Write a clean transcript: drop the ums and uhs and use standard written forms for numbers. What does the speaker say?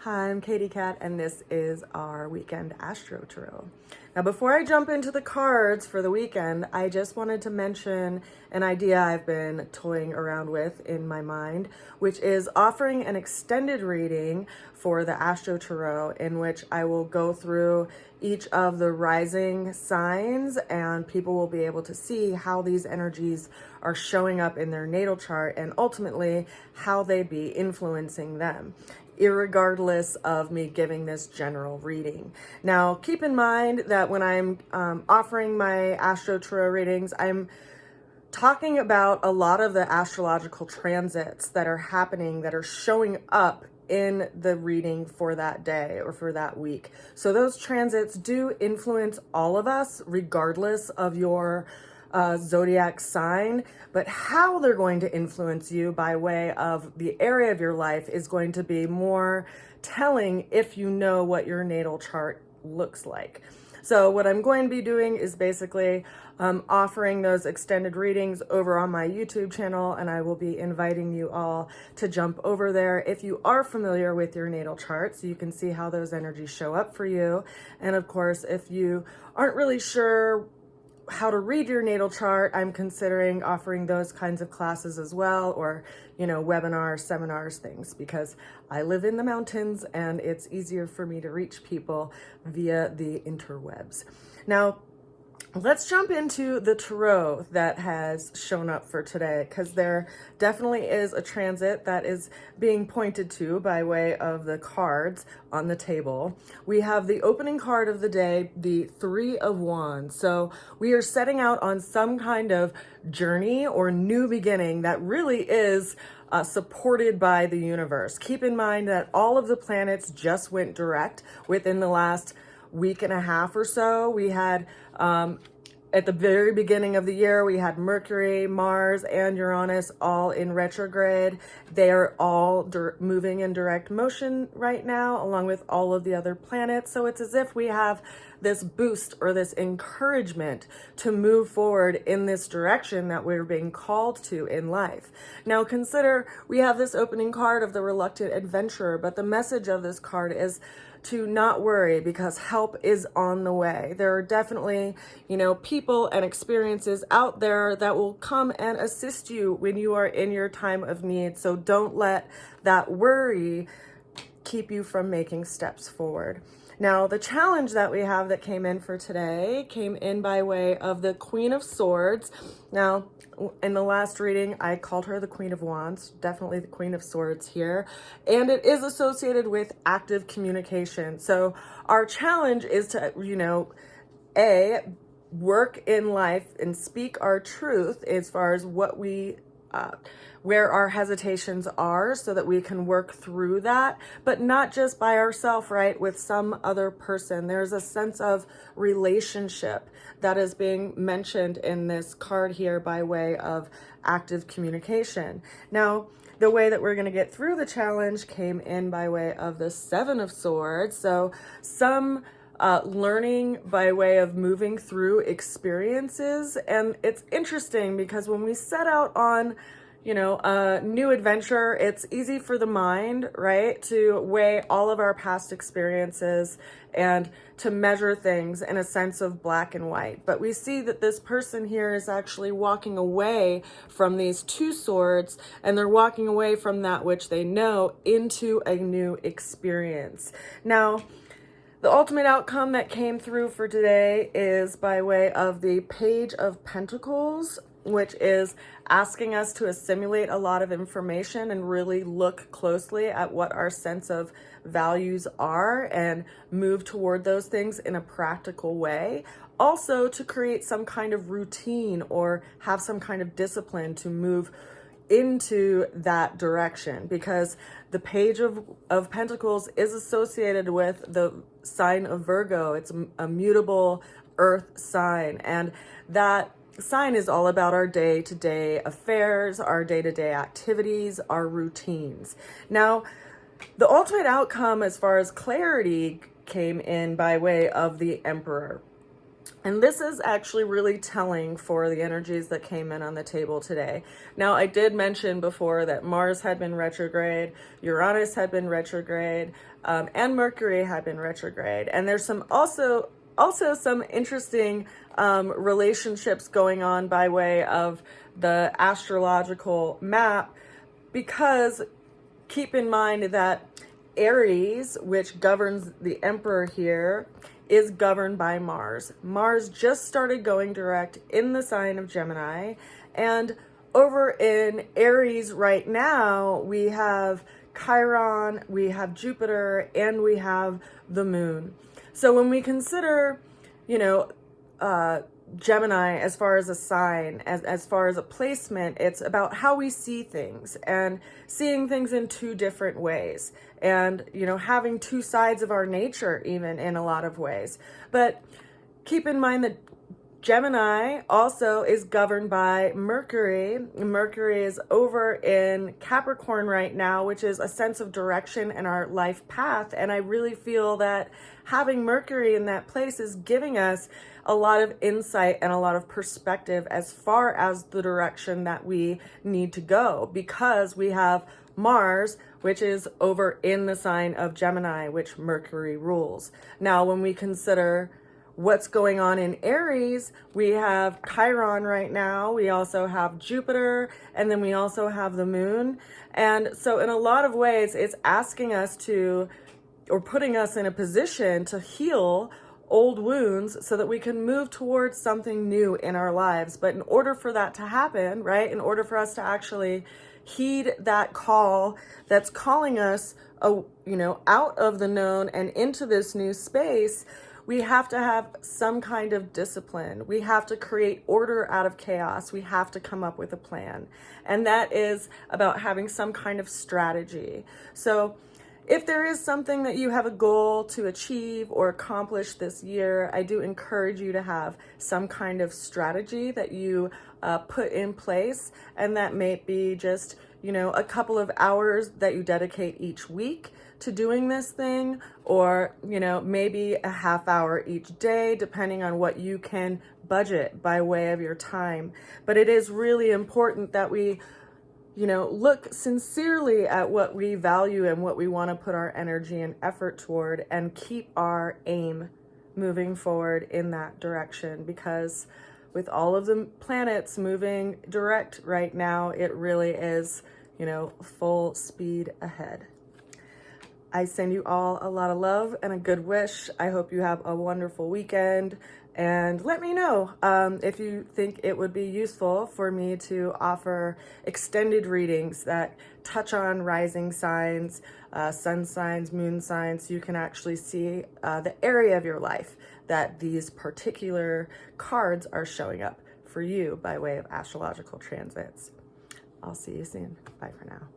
Hi, I'm Katie Cat, and this is our weekend Astro Tarot. Now, before I jump into the cards for the weekend, I just wanted to mention an idea I've been toying around with in my mind, which is offering an extended reading for the Astro Tarot, in which I will go through each of the rising signs and people will be able to see how these energies are showing up in their natal chart and ultimately how they'd be influencing them, irregardless of me giving this general reading. Now, keep in mind that when I'm offering my Astro Tarot readings, I'm talking about a lot of the astrological transits that are happening, that are showing up in the reading for that day or for that week. So those transits do influence all of us, regardless of your zodiac sign, but how they're going to influence you by way of the area of your life is going to be more telling if you know what your natal chart looks like. So what I'm going to be doing is basically offering those extended readings over on my YouTube channel, and I will be inviting you all to jump over there if you are familiar with your natal chart, so you can see how those energies show up for you. And of course, if you aren't really sure how to read your natal chart, I'm considering offering those kinds of classes as well, or, you know, webinars, seminars, things, because I live in the mountains and it's easier for me to reach people via the interwebs. Now, let's jump into the tarot that has shown up for today, because there definitely is a transit that is being pointed to by way of the cards on the table. We have the opening card of the day, the Three of Wands. So we are setting out on some kind of journey or new beginning that really is supported by the universe. Keep in mind that all of the planets just went direct within the last week and a half or so. We had at the very beginning of the year, we had Mercury, Mars, and Uranus all in retrograde. They are all moving in direct motion right now, along with all of the other planets. So it's as if we have this boost or this encouragement to move forward in this direction that we're being called to in life. Now consider, we have this opening card of the Reluctant Adventurer, but the message of this card is to not worry, because help is on the way. There are definitely, you know, people and experiences out there that will come and assist you when you are in your time of need. So don't let that worry keep you from making steps forward. Now, the challenge that we have that came in for today came in by way of the Queen of Swords. Now, in the last reading, I called her the Queen of Wands, definitely the Queen of Swords here. And it is associated with active communication. So our challenge is to, you know, work in life and speak our truth as far as what we where our hesitations are, so that we can work through that, but not just by ourselves, right? With some other person. There's a sense of relationship that is being mentioned in this card here by way of active communication. Now, the way that we're going to get through the challenge came in by way of the Seven of Swords. So some learning by way of moving through experiences. And it's interesting because when we set out on, you know, a new adventure, it's easy for the mind, right, to weigh all of our past experiences and to measure things in a sense of black and white. But we see that this person here is actually walking away from these two swords, and they're walking away from that which they know into a new experience. Now, the ultimate outcome that came through for today is by way of the Page of Pentacles, which is asking us to assimilate a lot of information and really look closely at what our sense of values are and move toward those things in a practical way. Also to create some kind of routine or have some kind of discipline to move into that direction, because the Page of Pentacles is associated with the sign of Virgo. It's a mutable earth sign, and that sign is all about our day-to-day affairs, our day-to-day activities, our routines. Now, the ultimate outcome as far as clarity came in by way of the Emperor. And this is actually really telling for the energies that came in on the table today. Now, I did mention before that Mars had been retrograde, Uranus had been retrograde, and Mercury had been retrograde. And there's some also some interesting relationships going on by way of the astrological map, because keep in mind that Aries, which governs the Emperor here, is governed by Mars. Mars just started going direct in the sign of Gemini, and over in Aries right now, we have Chiron, we have Jupiter, and we have the moon. So when we consider, you know, Gemini as far as a sign, as far as a placement, it's about how we see things and seeing things in two different ways, and, you know, having two sides of our nature even in a lot of ways. But keep in mind that Gemini also is governed by Mercury. Mercury is over in Capricorn right now, which is a sense of direction in our life path. And I really feel that having Mercury in that place is giving us a lot of insight and a lot of perspective as far as the direction that we need to go, because we have Mars, which is over in the sign of Gemini, which Mercury rules. Now, when we consider what's going on in Aries, we have Chiron right now, we also have Jupiter, and then we also have the moon. And so in a lot of ways, it's asking us to, or putting us in a position to heal old wounds so that we can move towards something new in our lives. But in order for that to happen, right, in order for us to actually heed that call that's calling us, you know, out of the known and into this new space, we have to have some kind of discipline. We have to create order out of chaos. We have to come up with a plan. And that is about having some kind of strategy. So if there is something that you have a goal to achieve or accomplish this year, I do encourage you to have some kind of strategy that you put in place. And that may be just, you know, a couple of hours that you dedicate each week to doing this thing, or, you know, maybe a half hour each day, depending on what you can budget by way of your time. But it is really important that we, you know, look sincerely at what we value and what we want to put our energy and effort toward, and keep our aim moving forward in that direction. Because with all of the planets moving direct right now, it really is, you know, full speed ahead. I send you all a lot of love and a good wish. I hope you have a wonderful weekend. And let me know if you think it would be useful for me to offer extended readings that touch on rising signs, sun signs, moon signs, so you can actually see the area of your life that these particular cards are showing up for you by way of astrological transits. I'll see you soon. Bye for now.